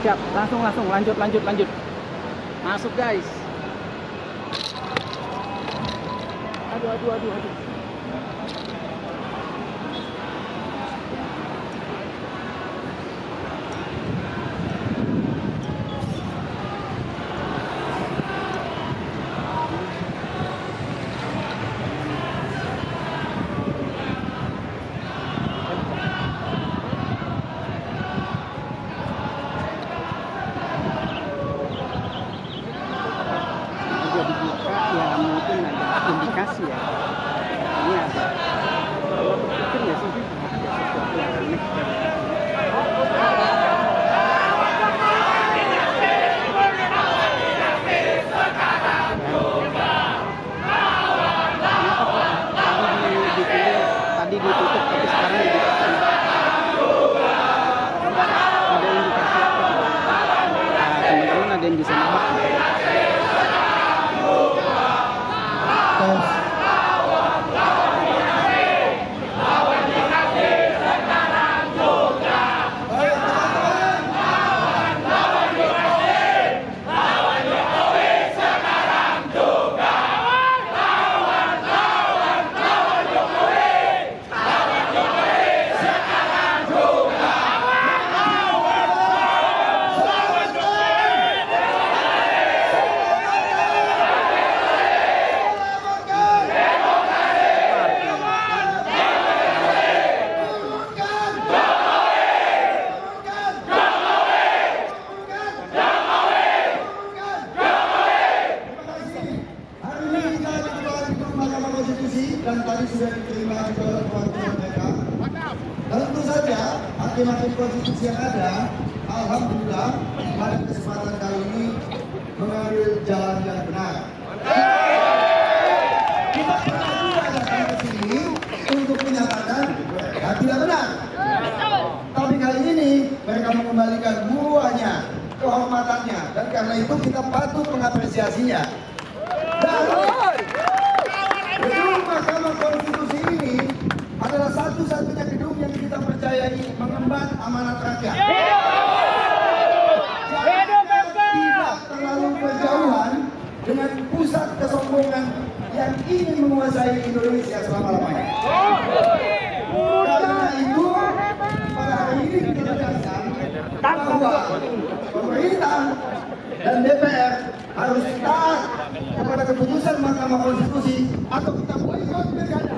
Siap, langsung lanjut. Masuk guys. Aduh. Dibuka ya mungkin ada indikasi ya. Ini ada. Kalau berpikir ya sih ada sesuatu yang aneh. Tadi ditutup tapi sekarang dibuka. Ada indikasi apa? Teman-teman ada yang bisa nebak? Dan tadi sudah diterima juga oleh perwakilan mereka. Tentu saja hakim-hakim konstitusi yang ada, alhamdulillah pada kesempatan kali ini mengambil jalan yang benar. Kita pernah juga datang ke sini untuk menyatakan mereka tidak benar. Tapi kali ini mereka mengembalikan buahnya, kehormatannya, dan karena itu kita patut mengapresiasinya. Gedung Mahkamah Konstitusi ini adalah satu-satunya gedung yang kita percayai mengemban amanat rakyat. Tidak terlalu berjauhan dengan pusat kesombongan yang ingin menguasai Indonesia selama-lamanya. Karena itu, pada hari ini kita tegaskan bahwa pemerintah dan DPR harus taat kepada keputusan Mahkamah Konstitusi atau kita boikot pilkada.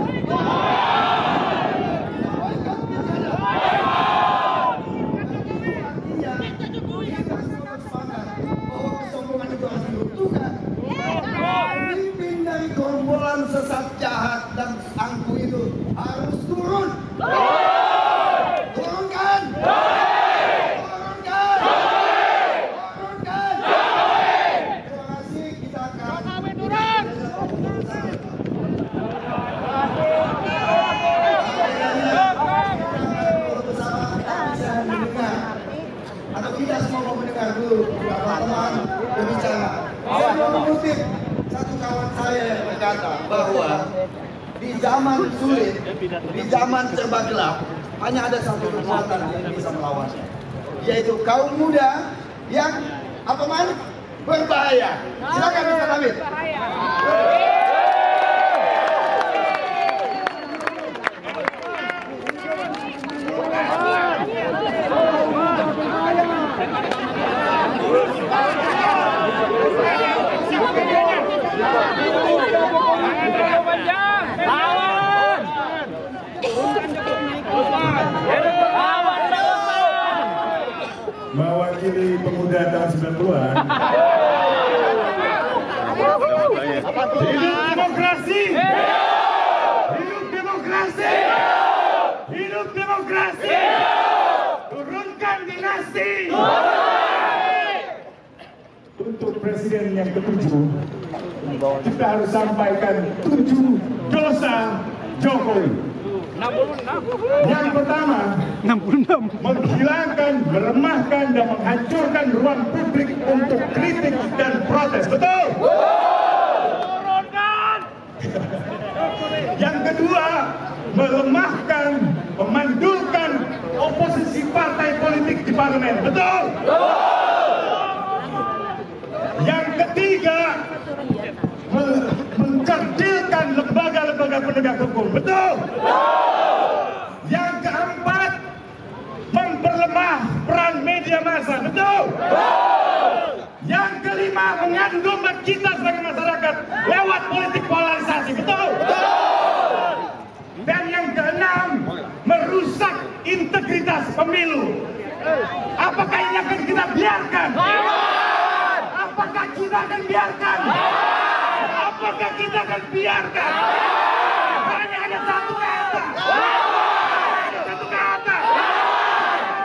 Artinya kita semua sepakat bahwa kesombongan itu harus diruntuhkan. Pemimpin dari gerombolan sesat jahat dan angkuh itu harus turun. Turunkan. Atau kita semua mau mendengar dulu beberapa teman berbicara. Saya mau mengutip satu kawan saya yang berkata bahwa di zaman sulit, di zaman serba gelap, hanya ada satu kekuatan yang bisa melawannya, yaitu kaum muda yang apa man? Berbahaya. Silakan Mr. David. Mewakili pemuda tahun 90-an. Hidup demokrasi! Hidup demokrasi! Hidup demokrasi! Turunkan dinasti! Untuk presiden yang ketujuh, kita harus sampaikan 7 dosa Jokowi. 66. Yang pertama, 66. Menghilangkan, meremahkan, dan menghancurkan ruang publik untuk kritik dan protes. Betul? Turunkan! Yang kedua, melemahkan, memandulkan oposisi partai politik di parlemen. Betul? ketiga, mencerdilkan lembaga-lembaga penegak hukum. Betul? Yang keempat, memperlemah peran media massa. Betul? Yang kelima, mengadu domba kita sebagai masyarakat lewat politik polarisasi. Betul? Dan yang keenam, merusak integritas pemilu. Apakah ini akan kita biarkan? Apakah kita akan biarkan? Apakah kita akan biarkan? Hanya ada satu kata. Hanya satu kata.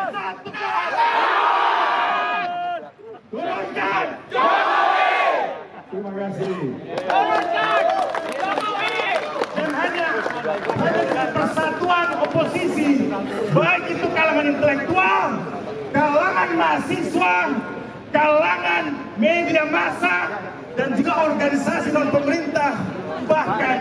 Satu kata. Turunkan. Terima kasih. Dan hanya dengan persatuan oposisi, baik itu kalangan intelektual, kalangan mahasiswa, kalangan media massa, dan juga organisasi non pemerintah. Bahkan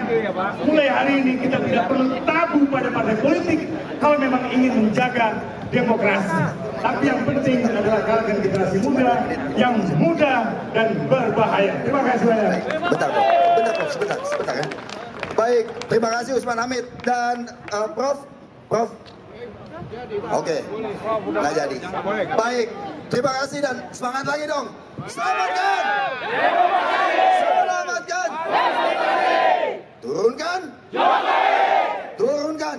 mulai hari ini kita tidak perlu tabu pada partai politik kalau memang ingin menjaga demokrasi. Tapi yang penting adalah kalangan generasi muda yang muda dan berbahaya. Terima kasih banyak. Sebentar ya. Baik, terima kasih Usman Hamid dan Prof. Oke, nggak jadi. Baik, terima kasih dan semangat lagi dong. Selamatkan! Selamatkan! Turunkan! Turunkan!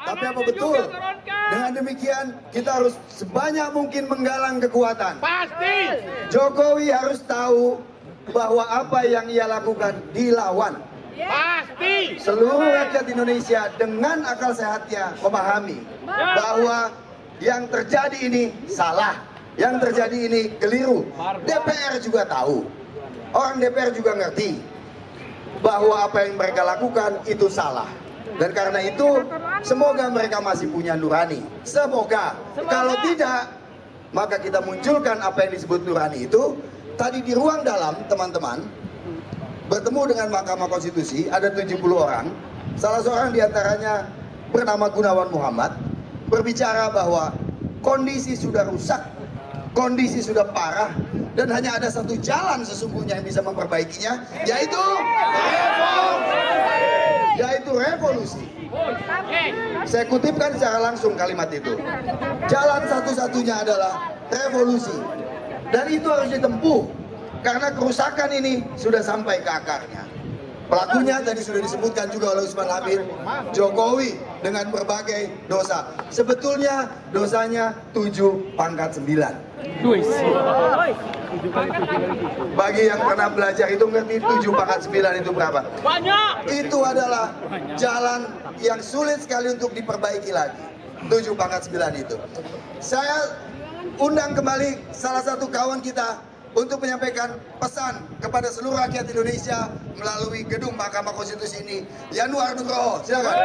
Tapi apa betul? Dengan demikian kita harus sebanyak mungkin menggalang kekuatan. Pasti. Jokowi harus tahu bahwa apa yang ia lakukan dilawan. Pasti. Seluruh rakyat Indonesia dengan akal sehatnya memahami bahwa yang terjadi ini salah, yang terjadi ini keliru. DPR juga tahu, orang DPR juga ngerti bahwa apa yang mereka lakukan itu salah. Dan karena itu semoga mereka masih punya nurani. Semoga. Kalau tidak, maka kita munculkan apa yang disebut nurani itu. Tadi di ruang dalam teman-teman bertemu dengan Mahkamah Konstitusi, ada 70 orang. Salah seorang diantaranya bernama Gunawan Muhammad, berbicara bahwa kondisi sudah rusak, kondisi sudah parah, dan hanya ada satu jalan sesungguhnya yang bisa memperbaikinya, yaitu revolusi. Saya kutipkan secara langsung kalimat itu. Jalan satu-satunya adalah revolusi. Dan itu harus ditempuh, karena kerusakan ini sudah sampai ke akarnya. Pelakunya tadi sudah disebutkan juga oleh Usman Hamid, Jokowi dengan berbagai dosa. Sebetulnya dosanya 7 pangkat 9. Bagi yang pernah belajar itu ngerti 7 pangkat 9 itu berapa? Banyak. Itu adalah jalan yang sulit sekali untuk diperbaiki lagi. 7 pangkat 9 itu. Saya undang kembali salah satu kawan kita untuk menyampaikan pesan kepada seluruh rakyat Indonesia melalui gedung Mahkamah Konstitusi ini. Yanuar Nugroho, silakan.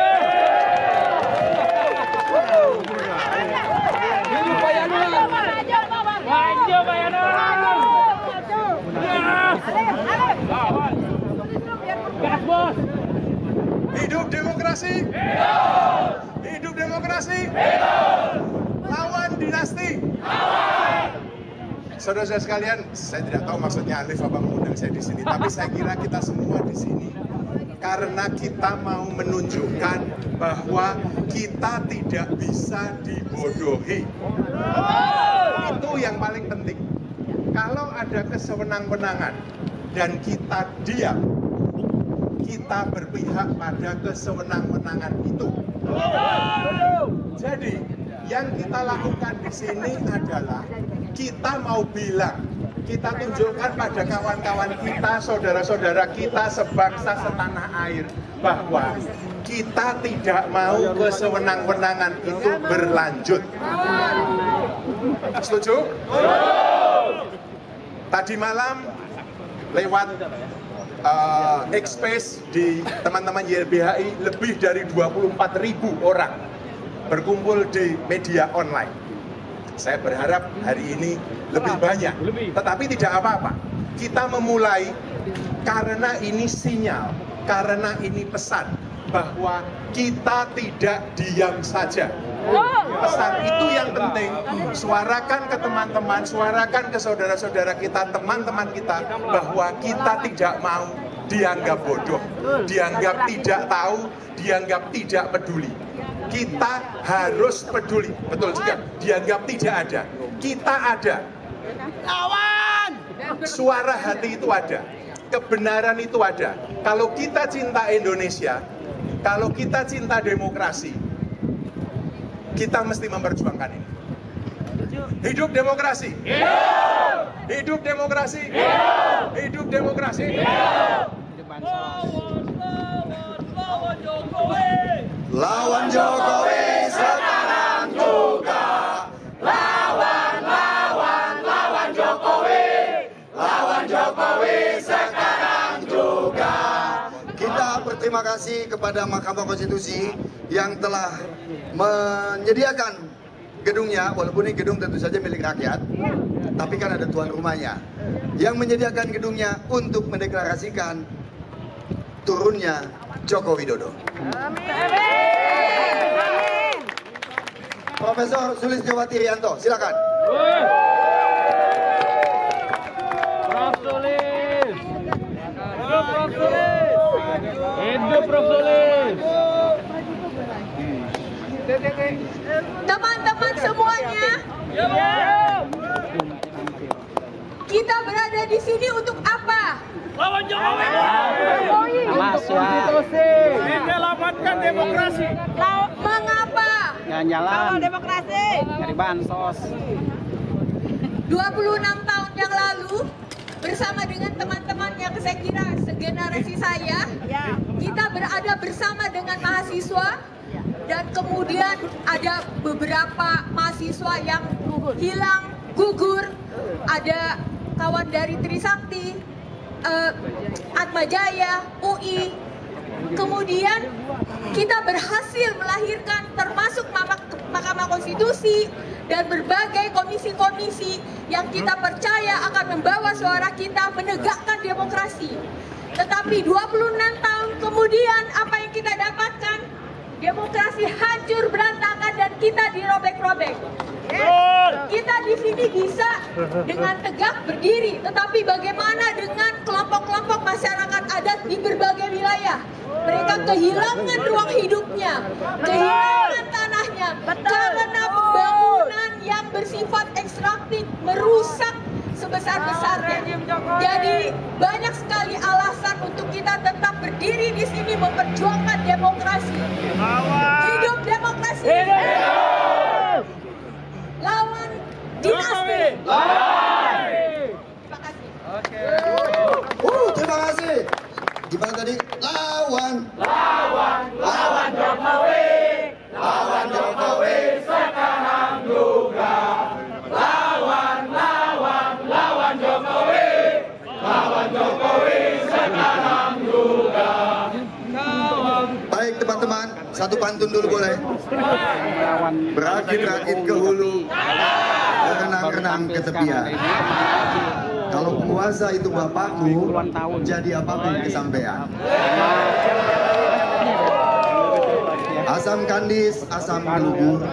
Hidup demokrasi. Hidup demokrasi. Lawan dinasti. Saudara-saudara sekalian, saya tidak tahu maksudnya Alif apa mengundang saya di sini, tapi saya kira kita semua di sini karena kita mau menunjukkan bahwa kita tidak bisa dibodohi. Itu yang paling penting. Kalau ada kesewenang-wenangan dan kita diam, kita berpihak pada kesewenang-wenangan itu. Jadi, yang kita lakukan di sini adalah kita mau bilang, kita tunjukkan pada kawan-kawan kita, saudara-saudara kita sebangsa setanah air bahwa kita tidak mau kesewenang-wenangan itu berlanjut. Setuju? Tadi malam lewat X-Space di teman-teman YLBHI lebih dari 24.000 orang berkumpul di media online. Saya berharap hari ini lebih banyak, tetapi tidak apa-apa. Kita memulai karena ini sinyal, karena ini pesan bahwa kita tidak diam saja. Pesan itu yang penting, suarakan ke teman-teman, suarakan ke saudara-saudara kita, teman-teman kita, bahwa kita tidak mau dianggap bodoh, dianggap tidak tahu, dianggap tidak peduli. Kita harus peduli, betul juga, dianggap tidak ada. Kita ada. Lawan! Suara hati itu ada, kebenaran itu ada. Kalau kita cinta Indonesia, kalau kita cinta demokrasi, kita mesti memperjuangkan ini. Hidup demokrasi! Hidup! Hidup demokrasi! Hidup! Hidup demokrasi! Hidup! Lawan Jokowi sekarang juga. Lawan Jokowi. Lawan Jokowi sekarang juga. Kita berterima kasih kepada Mahkamah Konstitusi yang telah menyediakan gedungnya, walaupun ini gedung tentu saja milik rakyat, tapi kan ada tuan rumahnya yang menyediakan gedungnya untuk mendeklarasikan turunnya Joko Widodo. Profesor Sulistiyowati Rianto, silakan. Prof Sulis. Hidup Prof Sulis. Teman-teman semuanya, kita berada di sini untuk apa? Lawan Jokowi. Menyelamatkan demokrasi. Mengapa? Jalan-jalan, Demokrasi. cari bansos. 26 tahun yang lalu, bersama dengan teman-teman yang saya kira segenerasi saya, kita berada bersama dengan mahasiswa, dan kemudian ada beberapa mahasiswa yang hilang, gugur, ada kawan dari Trisakti, Atmajaya, UI. Kemudian kita berhasil melahirkan termasuk Mahkamah Konstitusi dan berbagai komisi-komisi yang kita percaya akan membawa suara kita menegakkan demokrasi. Tetapi 26 tahun kemudian apa yang kita dapatkan? Demokrasi hancur berantakan dan kita dirobek-robek. Kita di sini bisa dengan tegak berdiri, tetapi bagaimana dengan kelompok-kelompok masyarakat adat di berbagai wilayah? Mereka kehilangan ruang hidupnya, kehilangan tanahnya, karena pembangunan yang bersifat ekstraktif merusak sebesar-besarnya. Jadi banyak sekali alasan untuk kita tetap berdiri di sini memperjuangkan demokrasi. Hidup demokrasi. Lawan dinasti. Terima kasih. Terima kasih. Gimana tadi? Lawan Jokowi. Lawan Jokowi Sekarang juga. Lawan Jokowi. Lawan Jokowi sekarang juga. Baik teman-teman, satu pantun dulu boleh. Berakit-rakit ke hulu, berenang-renang ke tepian. Kalau penguasa itu bapakmu, jadi apapun kesampean. Asam kandis, asam pelubur,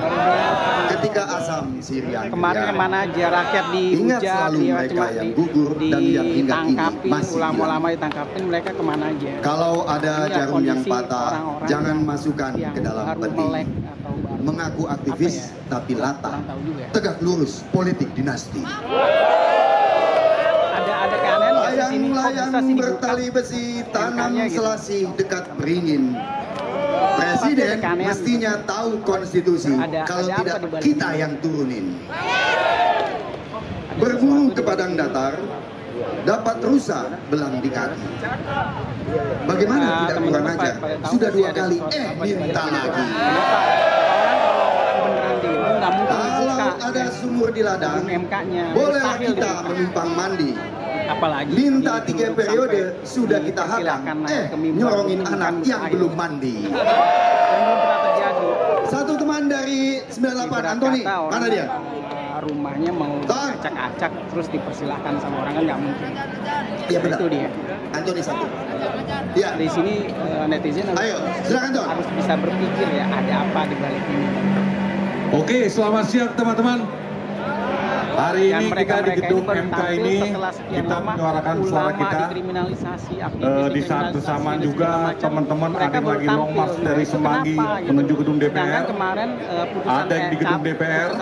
ketika asam sirian. Kemarin kemana aja rakyat Ingat dihujat, selalu mereka yang gugur dan yang hingga kini masih ulama-ulama ditangkapin, mereka kemana aja? Kalau ada jarum yang kondisi patah, orang-orang jangan masukkan yang ke dalam baru peti. melek atau baru Mengaku aktivis, tapi latah. Kurang tahu juga ya. Tegak lurus, politik dinasti. Ada keanehan nggak sih sini? Kok bisa Layang-layang sih dibuka? bertali besi, tanam MK-nya gitu. selasih dekat beringin. Presiden mestinya tahu konstitusi, kalau ada tidak apa dibalik? kita yang turunin. Berburu ke padang datar, dapat rusa belang di kaki. Bagaimana tidak kurang ajar? Sudah 2 kali, minta lagi. Kalau ada sumur di ladang, bolehlah kita menumpang mandi. Apalagi Minta 3 periode sudah kita hadang, nyorongin anak yang belum mandi. Satu teman dari 98, Antoni, mana dia? Rumahnya mau acak-acak terus dipersilahkan sama orang kan nggak mungkin. Iya benar. Itu dia. Antoni satu. Ya. Di sini netizen Ayo, silakan Ton. harus bisa berpikir ya, ada apa di balik ini. Oke, selamat siang teman-teman. Hari ini kita di gedung MK ini kita menyuarakan suara kita. Di saat bersamaan juga teman-teman ada yang lagi long march dari Semanggi menuju gedung DPR. Ada yang di gedung DPR.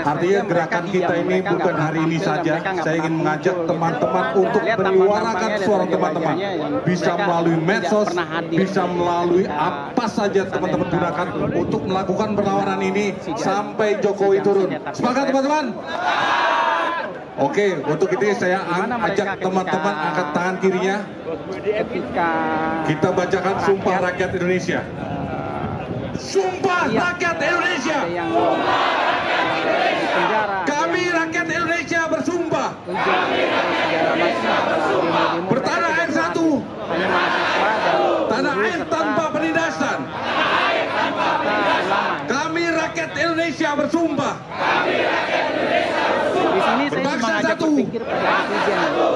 Artinya gerakan kita ini bukan hari ini saja. Saya ingin mengajak teman-teman untuk menyuarakan suara teman-teman. Bisa melalui medsos, bisa melalui apa saja teman-teman gunakan untuk melakukan perlawanan ini sampai Jokowi turun. Sepakat teman-teman? Oke, untuk itu saya ajak teman-teman angkat tangan kirinya. Kita bacakan Sumpah Rakyat Indonesia. Sumpah Rakyat Indonesia. Kami rakyat Indonesia bersumpah. Bertanah air satu. Tanah air tanpa penindasan. Kami rakyat Indonesia bersumpah. Berbangsa satu.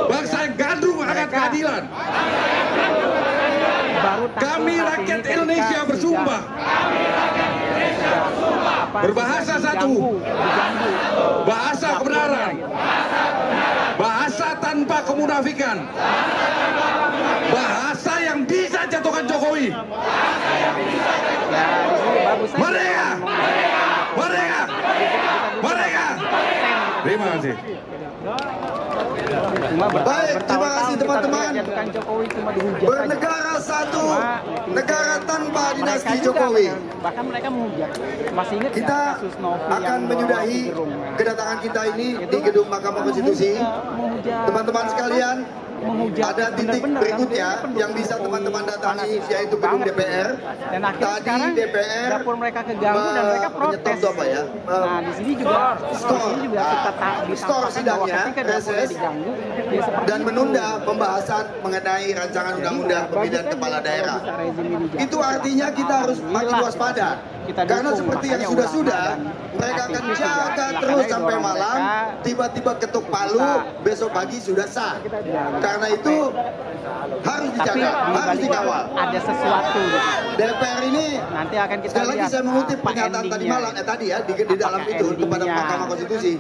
Bangsa yang gandrung akan keadilan. Kami rakyat Indonesia bersumpah. Berbahasa satu. Bahasa kebenaran. Bahasa tanpa kemunafikan. Bahasa yang bisa jatuhkan Jokowi. Merdeka! Merdeka! Merdeka! Terima kasih. Baik, terima kasih teman-teman. Bernegara satu, negara tanpa dinasti Jokowi. Bahkan mereka menghujat. Masih ingat Kita akan menyudahi kedatangan kita ini di gedung Mahkamah Konstitusi. Teman-teman sekalian, ada titik berikutnya yang bisa teman-teman datangi, yaitu gedung DPR. Tadi DPR menyetop apa ya? Nah, di sini juga skor sidangnya, reses, dan menunda pembahasan mengenai rancangan undang-undang pemilihan kepala daerah. Itu artinya kita harus makin waspada. Karena seperti yang sudah-sudah, mereka akan jaga terus sampai malam, tiba-tiba ketuk palu, besok pagi sudah sah. Karena itu harus dijaga, harus dikawal. Ada sesuatu. DPR ini, nanti akan kita sekali lagi saya mengutip pernyataan tadi malam, tadi ya, di dalam itu kepada Mahkamah Konstitusi.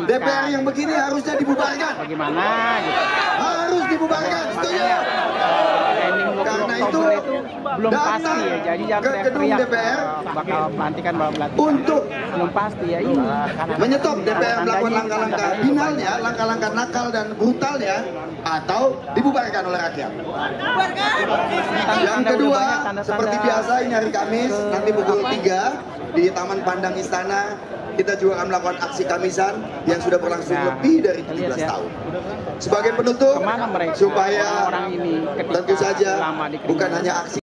DPR yang begini harusnya dibubarkan. Bagaimana gitu. Harus dibubarkan, setuju? Karena itu belum pasti ya, jadi ke gedung DPR bakal pelantikan untuk belum pasti ya ini menyetop DPR melakukan langkah-langkah finalnya, langkah-langkah nakal dan brutalnya, atau dibubarkan oleh rakyat. Yang kedua, seperti biasa ini hari Kamis nanti pukul 3 di Taman Pandang Istana, kita juga akan melakukan aksi Kamisan yang sudah berlangsung lebih dari 17 tahun. Sebagai penutup, supaya tentu saja bukan hanya aksi